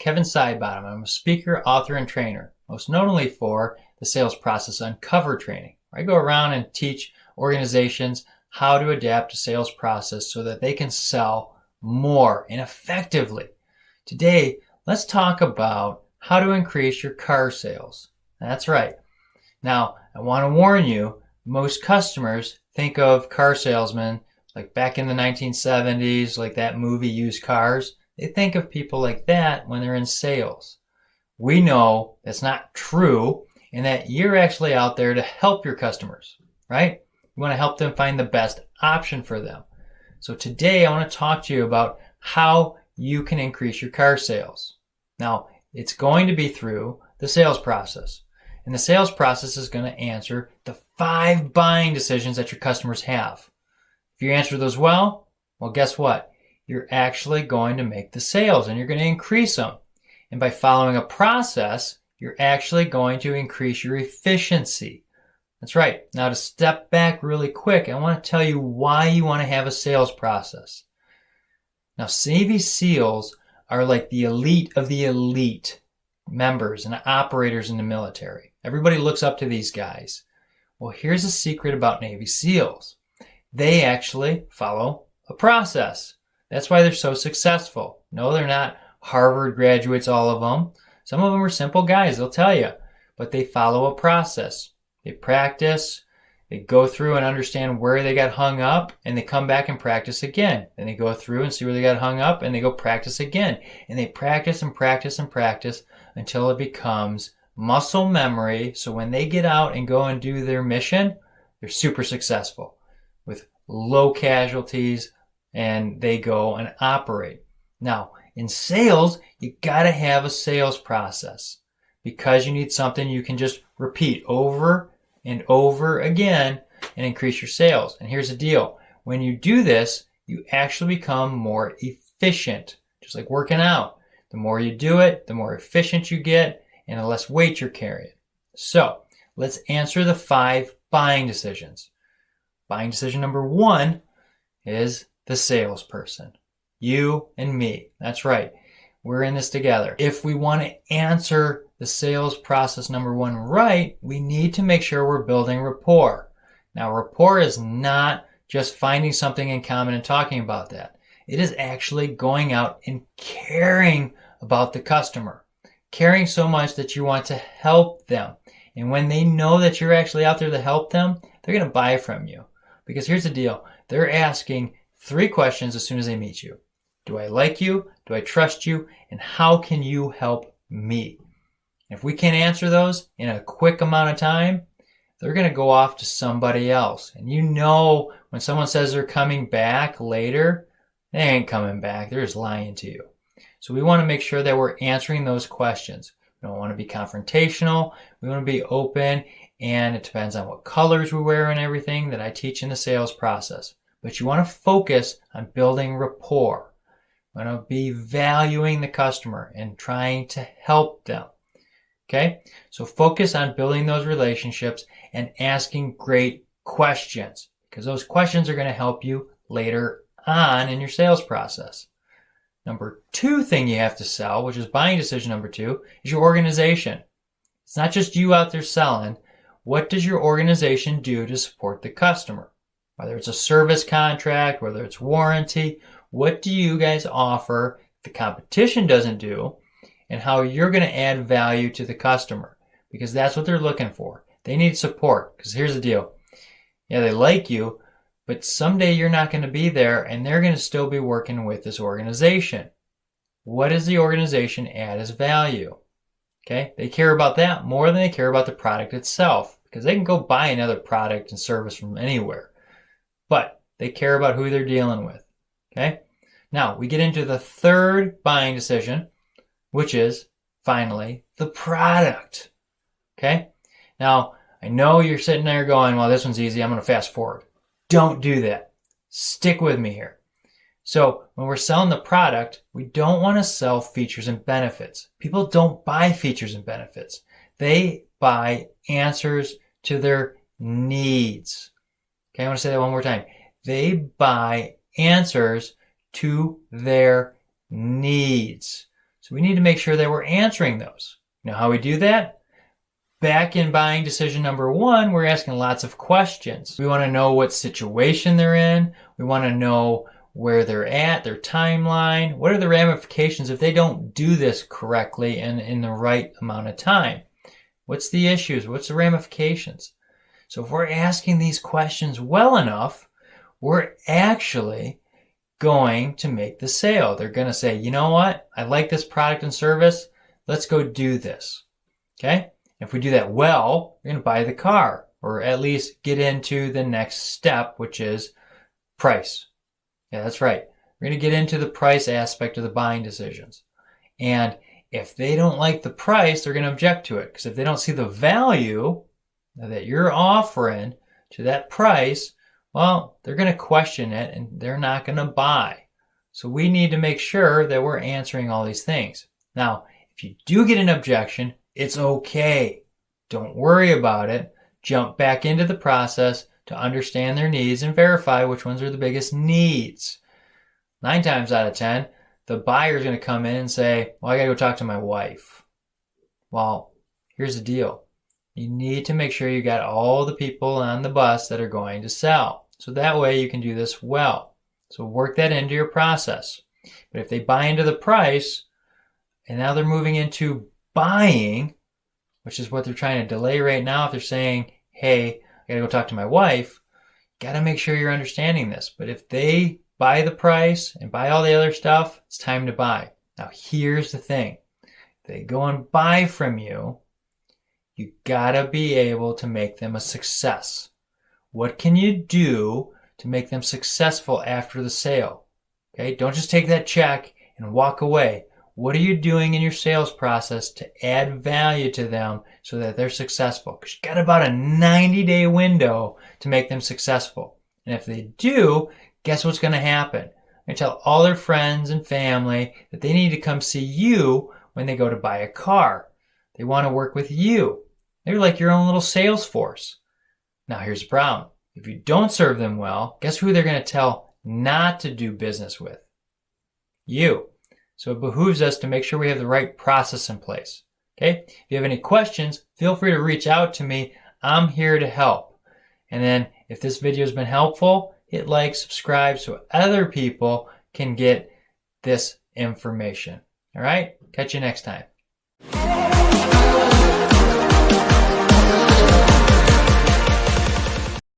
Kevin Sidebottom. I'm a speaker, author, and trainer, most notably for the Sales Process Uncovered training. I go around and teach organizations how to adapt a sales process so that they can sell more and effectively. Today, let's talk about how to increase your car sales. That's right. Now, I want to warn you, most customers think of car salesmen like back in the 1970s, like that movie Used Cars. They think of people like that when they're in sales. We know that's not true and that you're actually out there to help your customers, right? You want to help them find the best option for them. So today I want to talk to you about how you can increase your car sales. Now, it's going to be through the sales process. And the sales process is going to answer the 5 buying decisions that your customers have. If you answer those well, guess what? You're actually going to make the sales and you're going to increase them. And by following a process, you're actually going to increase your efficiency. That's right. Now to step back really quick, I want to tell you why you want to have a sales process. Now, Navy SEALs are like the elite of the elite members and operators in the military. Everybody looks up to these guys. Well, here's a secret about Navy SEALs. They actually follow a process. That's why they're so successful. No, they're not Harvard graduates, all of them. Some of them are simple guys, they'll tell you. But they follow a process. They practice, they go through and understand where they got hung up, and they come back and practice again. And they go through and see where they got hung up, and they go practice again. And they practice and practice and practice until it becomes muscle memory. So when they get out and go and do their mission, they're super successful with low casualties, and they go and operate. Now, in sales, you got to have a sales process because you need something you can just repeat over and over again and increase your sales. And here's the deal. When you do this, you actually become more efficient, just like working out. The more you do it, the more efficient you get and the less weight you're carrying. So let's answer the 5 buying decisions. Buying decision number 1 is the salesperson. You and me. That's right. We're in this together. If we want to answer the sales process number 1 right, we need to make sure we're building rapport. Now, rapport is not just finding something in common and talking about that. It is actually going out and caring about the customer. Caring so much that you want to help them. And when they know that you're actually out there to help them, they're going to buy from you. Because here's the deal. They're asking 3 questions as soon as they meet you. Do I like you? Do I trust you? And how can you help me? If we can't answer those in a quick amount of time, they're going to go off to somebody else. And you know when someone says they're coming back later, they ain't coming back. They're just lying to you. So we want to make sure that we're answering those questions. We don't want to be confrontational. We want to be open. And it depends on what colors we wear and everything that I teach in the sales process. But you want to focus on building rapport. You want to be valuing the customer and trying to help them. Okay? So focus on building those relationships and asking great questions because those questions are going to help you later on in your sales process. Number 2 thing you have to sell, which is buying decision number 2, is your organization. It's not just you out there selling. What does your organization do to support the customer? Whether it's a service contract, whether it's warranty, what do you guys offer the competition doesn't do, and how you're going to add value to the customer? Because that's what they're looking for. They need support. Because here's the deal. Yeah, they like you, but someday you're not going to be there, and they're going to still be working with this organization. What does the organization add as value? Okay, they care about that more than they care about the product itself because they can go buy another product and service from anywhere. But they care about who they're dealing with. Okay, now we get into the 3rd buying decision, which is finally the product. Okay, now I know you're sitting there going, well, this one's easy. I'm going to fast forward. Don't do that. Stick with me here. So when we're selling the product, we don't want to sell features and benefits. People don't buy features and benefits. They buy answers to their needs. Okay, I want to say that one more time. They buy answers to their needs. So So we need to make sure that we're answering those. You know how we do that? Back in buying decision number 1, we're asking lots of questions. We want to know what situation they're in. We want to know where they're at, their timeline. What are the ramifications if they don't do this correctly and in the right amount of time? What's the issues? What's the ramifications? So if we're asking these questions well enough, we're actually going to make the sale. They're going to say, you know what? I like this product and service. Let's go do this. Okay? If we do that well, we're going to buy the car, or at least get into the next step, which is price. Yeah, that's right. We're going to get into the price aspect of the buying decisions. And if they don't like the price, they're going to object to it. Because if they don't see the value that you're offering to that price, well, they're going to question it and they're not going to buy. So we need to make sure that we're answering all these things. Now, if you do get an objection, it's okay. Don't worry about it. Jump back into the process to understand their needs and verify which ones are the biggest needs. 9 times out of 10, the buyer is going to come in and say, well, I got to go talk to my wife. Well, here's the deal. You need to make sure you got all the people on the bus that are going to sell. So that way you can do this well. So work that into your process. But if they buy into the price, and now they're moving into buying, which is what they're trying to delay right now. If they're saying, hey, I got to go talk to my wife, got to make sure you're understanding this. But if they buy the price and buy all the other stuff, it's time to buy. Now, here's the thing. If they go and buy from you, you got to be able to make them a success. What can you do to make them successful after the sale? Okay, don't just take that check and walk away. What are you doing in your sales process to add value to them so that they're successful? Because you got about a 90-day window to make them successful. And if they do, guess what's going to happen? They tell all their friends and family that they need to come see you when they go to buy a car. They want to work with you. They're like your own little sales force. Now here's the problem. If you don't serve them well, guess who they're going to tell not to do business with? You. So it behooves us to make sure we have the right process in place. Okay? If you have any questions, feel free to reach out to me. I'm here to help. And then if this video has been helpful, hit like, subscribe so other people can get this information. All right? Catch you next time.